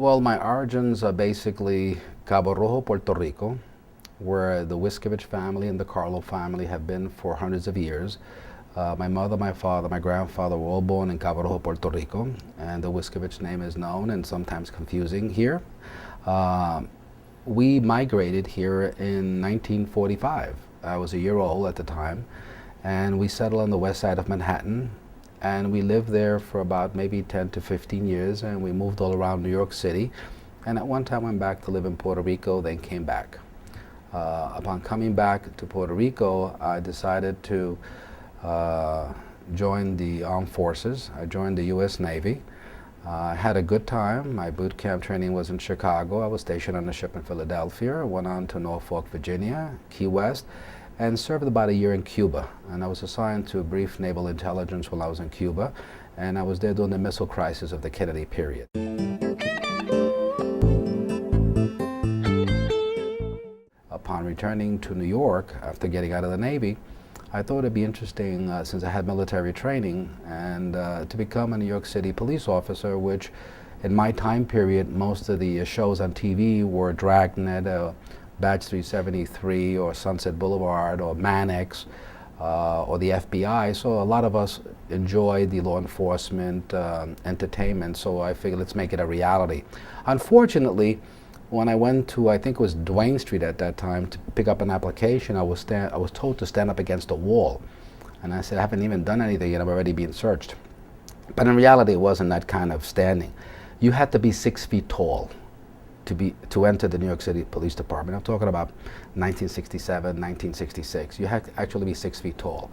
Well, my origins are basically Cabo Rojo, Puerto Rico, where the Wishcovitch family and the Carlo family have been for hundreds of years. My mother, my father, my grandfather were all born in Cabo Rojo, Puerto Rico, and the Wishcovitch name is known and sometimes confusing here. We migrated here in 1945. I was a year old at the time, and we settled on the west side of Manhattan, and we lived there for about maybe 10 to 15 years, and we moved all around New York City, and at one time went back to live in Puerto Rico, then came back. Upon coming back to Puerto Rico, I decided to join the armed forces. I joined the U.S. Navy. I had a good time. My boot camp training was in Chicago. I was stationed on a ship in Philadelphia. I went on to Norfolk, Virginia, Key West, and served about a year in Cuba. And I was assigned to brief naval intelligence while I was in Cuba, and I was there during the missile crisis of the Kennedy period. Upon returning to New York after getting out of the Navy, I thought it'd be interesting, since I had military training, and to become a New York City police officer, which in my time period, most of the shows on TV were Dragnet, Badge 373, or Sunset Boulevard, or Mannix, or the FBI. So a lot of us enjoyed the law enforcement entertainment, so I figured let's make it a reality. Unfortunately, when I went to, I think it was Duane Street at that time, to pick up an application, I was told to stand up against a wall. And I said, I haven't even done anything yet, I'm already being searched. But in reality, it wasn't that kind of standing. You had to be 6 feet tall to enter the New York City Police Department. I'm talking about 1967, 1966. You had to actually be 6 feet tall.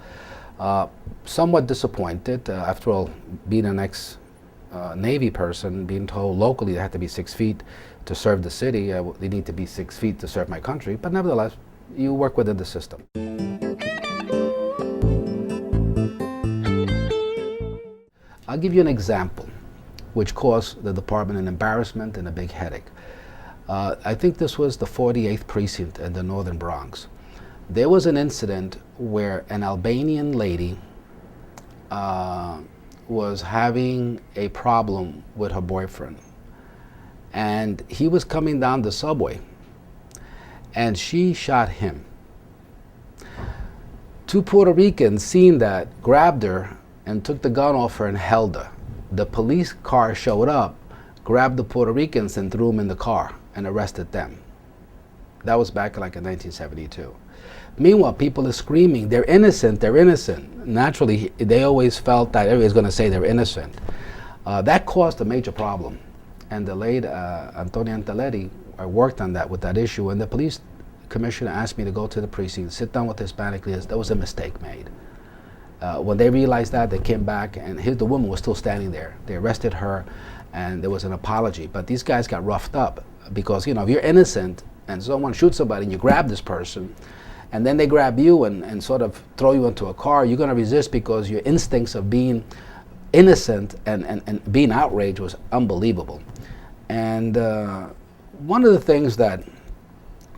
Somewhat disappointed, after all, being an ex-Navy person, being told locally they had to be 6 feet to serve the city. They need to be 6 feet to serve my country, but nevertheless, you work within the system. I'll give you an example which caused the department an embarrassment and a big headache. I think this was the 48th precinct in the northern Bronx. There was an incident where an Albanian lady was having a problem with her boyfriend. And he was coming down the subway, and she shot him. Two Puerto Ricans, seeing that, grabbed her and took the gun off her and held her. The police car showed up, grabbed the Puerto Ricans and threw them in the car and arrested them. That was back like in 1972. Meanwhile, people are screaming, they're innocent, they're innocent. Naturally, they always felt that everybody's going to say they're innocent. That caused a major problem. And the late Antonia Antaletti, I worked on that with that issue, and the police commissioner asked me to go to the precinct, sit down with Hispanic leaders. There was a mistake made. When they realized that, they came back, and the woman was still standing there. They arrested her, and there was an apology. But these guys got roughed up because, you know, if you're innocent and someone shoots somebody and you grab this person, and then they grab you and sort of throw you into a car, you're going to resist because your instincts of being innocent and being outraged was unbelievable. And one of the things that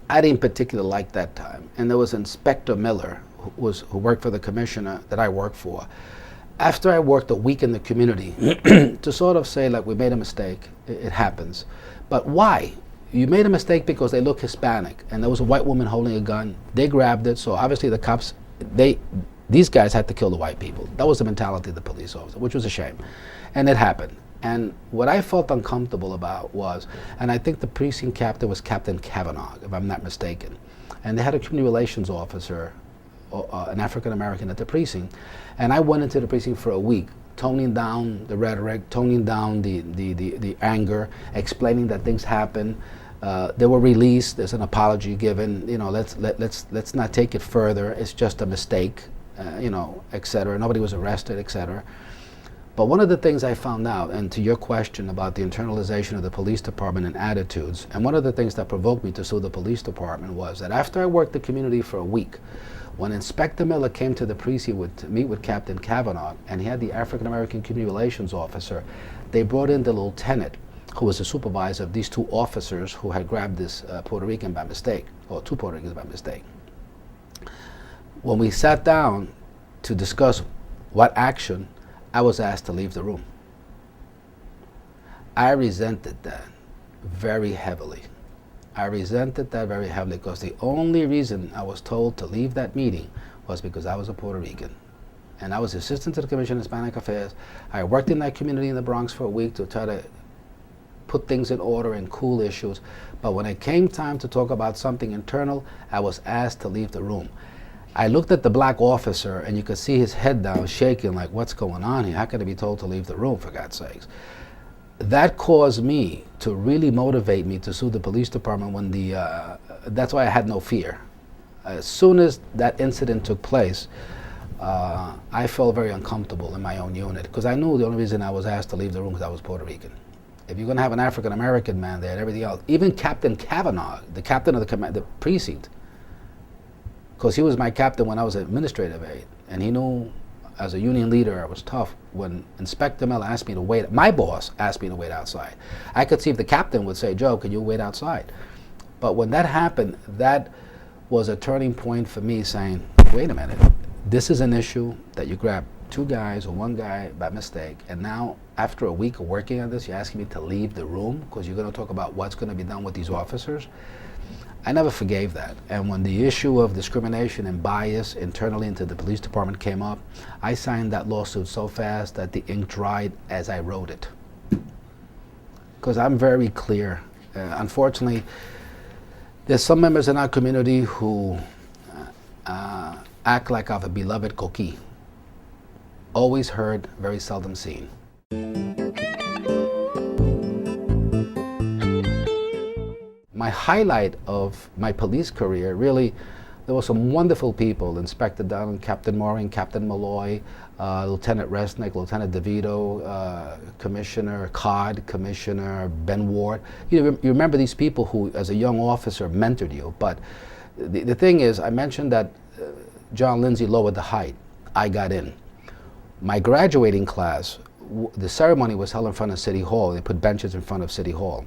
I didn't particularly like that time, and there was Inspector Miller, who worked for the commissioner that I worked for. After I worked a week in the community, to sort of say, like, we made a mistake, it happens. But why? You made a mistake because they look Hispanic, and there was a white woman holding a gun. They grabbed it, so obviously the cops, these guys had to kill the white people. That was the mentality of the police officer, which was a shame. And it happened. And what I felt uncomfortable about was, and I think the precinct captain was Captain Kavanaugh, if I'm not mistaken, and they had a community relations officer, an African-American at the precinct, and I went into the precinct for a week, toning down the rhetoric, toning down the anger, explaining that things happen. They were released, there's an apology given, you know, let's not take it further, it's just a mistake, you know, etc. Nobody was arrested, etc. But one of the things I found out, and to your question about the internalization of the police department and attitudes, and one of the things that provoked me to sue the police department was that after I worked the community for a week, when Inspector Miller came to the precinct to meet with Captain Kavanaugh, and he had the African-American community relations officer, they brought in the lieutenant, who was the supervisor of these two officers who had grabbed this Puerto Rican by mistake, or two Puerto Ricans by mistake. When we sat down to discuss what action, I was asked to leave the room. I resented that. very heavily. I resented that very heavily because the only reason I was told to leave that meeting was because I was a Puerto Rican. And I was assistant to the Commission on Hispanic Affairs. I worked in that community in the Bronx for a week to try to put things in order and cool issues. But when it came time to talk about something internal, I was asked to leave the room. I looked at the black officer and you could see his head down, shaking like, what's going on here? How could I be told to leave the room, for God's sakes? That caused me to really motivate me to sue the police department when that's why I had no fear. As soon as that incident took place, I felt very uncomfortable in my own unit because I knew the only reason I was asked to leave the room was I was Puerto Rican. If you're going to have an African-American man there and everything else, even Captain Kavanaugh, the captain of the precinct, because he was my captain when I was an administrative aide, and he knew as a union leader I was tough. When Inspector Miller asked me to wait, my boss asked me to wait outside. I could see if the captain would say, Joe, can you wait outside? But when that happened, that was a turning point for me saying, wait a minute, this is an issue that you grabbed two guys or one guy by mistake, and now after a week of working on this, you're asking me to leave the room because you're going to talk about what's going to be done with these officers. I never forgave that. And when the issue of discrimination and bias internally into the police department came up, I signed that lawsuit so fast that the ink dried as I wrote it. Because I'm very clear. Unfortunately, there's some members in our community who act like our beloved coquille. Always heard, very seldom seen. My highlight of my police career, really, there were some wonderful people, Inspector Dunn, Captain Moring, Captain Malloy, Lieutenant Resnick, Lieutenant DeVito, Commissioner Codd, Commissioner Ben Ward. You remember these people who, as a young officer, mentored you. But the thing is, I mentioned that John Lindsay lowered the height. I got in. My graduating class, the ceremony was held in front of City Hall. They put benches in front of City Hall.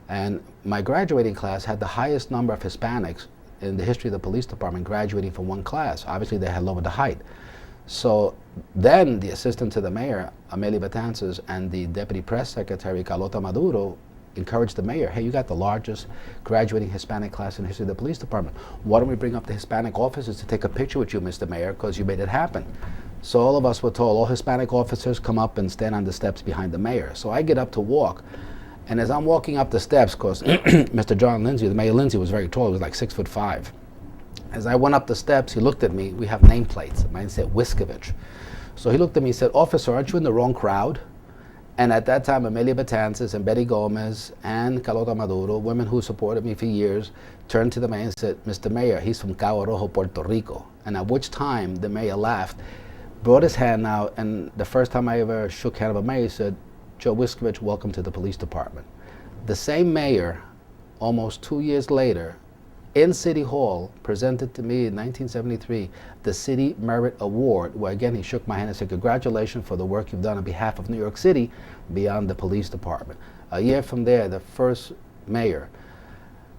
And my graduating class had the highest number of Hispanics in the history of the police department graduating from one class. Obviously, they had lowered the height. So then the assistant to the mayor, Amelia Betances, and the deputy press secretary, Carlota Maduro, encouraged the mayor, hey, you got the largest graduating Hispanic class in the history of the police department. Why don't we bring up the Hispanic officers to take a picture with you, Mr. Mayor, because you made it happen. So all of us were told, all Hispanic officers come up and stand on the steps behind the mayor. So I get up to walk. And as I'm walking up the steps, because Mr. John Lindsay, the Mayor Lindsay, was very tall, he was like 6'5". As I went up the steps, he looked at me. We have nameplates. Mine said Wishcovitch. So he looked at me and said, Officer, aren't you in the wrong crowd? And at that time, Amelia Betances and Betty Gomez and Carlota Maduro, women who supported me for years, turned to the mayor and said, Mr. Mayor, he's from Cabo Rojo, Puerto Rico. And at which time the mayor laughed, brought his hand out, and the first time I ever shook hands with a mayor, he said, Joe Wishcovitch, welcome to the police department. The same mayor, almost 2 years later, in City Hall, presented to me in 1973 the City Merit Award, where again he shook my hand and said, congratulations for the work you've done on behalf of New York City beyond the police department. A year from there, the first mayor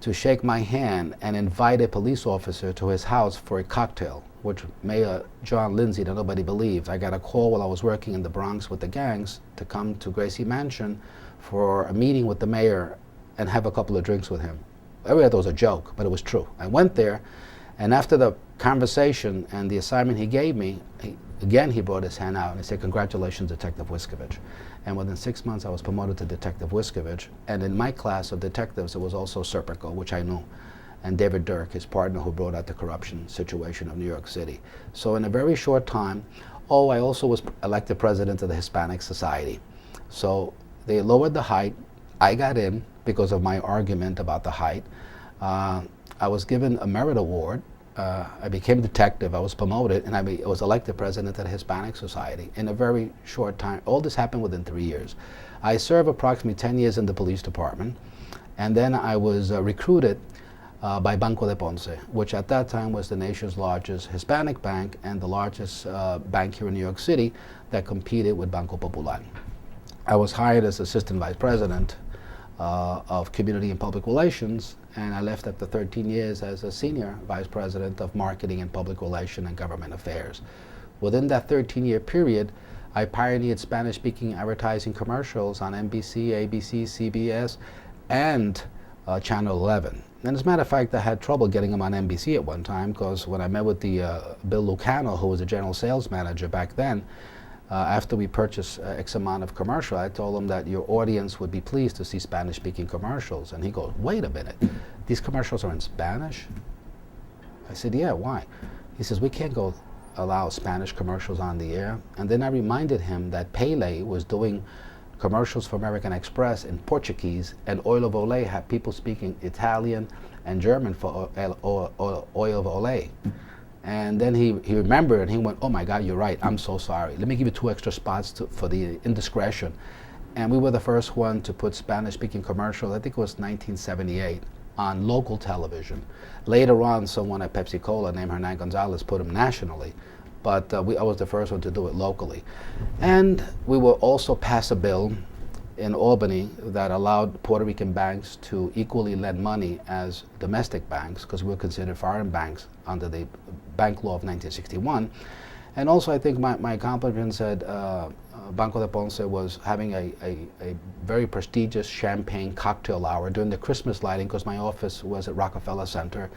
to shake my hand and invite a police officer to his house for a cocktail, which Mayor John Lindsay, that nobody believed. I got a call while I was working in the Bronx with the gangs to come to Gracie Mansion for a meeting with the mayor and have a couple of drinks with him. Everybody thought it was a joke, but it was true. I went there, and after the conversation and the assignment he gave me, he brought his hand out and he said, congratulations, Detective Wishcovitch. And within 6 months, I was promoted to Detective Wishcovitch. And in my class of detectives, it was also Serpico, which I knew, and David Dirk, his partner who brought out the corruption situation of New York City. So in a very short time, I also was elected president of the Hispanic Society. So they lowered the height. I got in because of my argument about the height. I was given a merit award. I became detective. I was promoted, and I was elected president of the Hispanic Society in a very short time. All this happened within 3 years. I served approximately 10 years in the police department, and then I was recruited by Banco de Ponce, which at that time was the nation's largest Hispanic bank and the largest bank here in New York City that competed with Banco Popular. I was hired as assistant vice president of community and public relations, and I left after 13 years as a senior vice president of marketing and public relations and government affairs. Within that 13-year period, I pioneered Spanish-speaking advertising commercials on NBC, ABC, CBS, and Channel 11. And as a matter of fact, I had trouble getting him on NBC at one time, because when I met with the Bill Lucano, who was the general sales manager back then, after we purchased X amount of commercial, I told him that your audience would be pleased to see Spanish-speaking commercials. And he goes, wait a minute, these commercials are in Spanish? I said, yeah, why? He says, we can't go allow Spanish commercials on the air. And then I reminded him that Pele was doing commercials for American Express in Portuguese, and Oil of Olay had people speaking Italian and German for Oil of Olay. And then he remembered, and he went, oh my God, you're right, I'm so sorry. Let me give you 2 extra spots for the indiscretion. And we were the first one to put Spanish-speaking commercials, I think it was 1978, on local television. Later on, someone at Pepsi-Cola named Hernand Gonzalez put them nationally. But I was the first one to do it locally. And we will also pass a bill in Albany that allowed Puerto Rican banks to equally lend money as domestic banks, because we were considered foreign banks under the bank law of 1961. And also, I think my accomplishments at Banco de Ponce was having a very prestigious champagne cocktail hour during the Christmas lighting, because my office was at Rockefeller Center.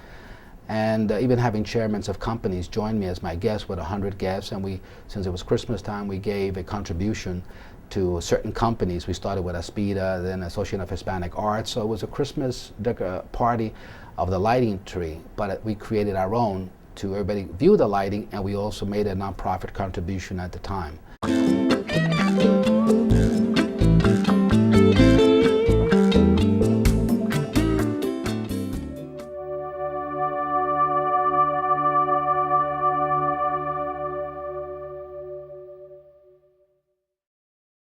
And even having chairmen of companies join me as my guest with 100 guests. And we, since it was Christmas time, we gave a contribution to certain companies. We started with Aspida, then Association of Hispanic Arts. So it was a Christmas party of the lighting tree, but we created our own to everybody view the lighting, and we also made a nonprofit contribution at the time.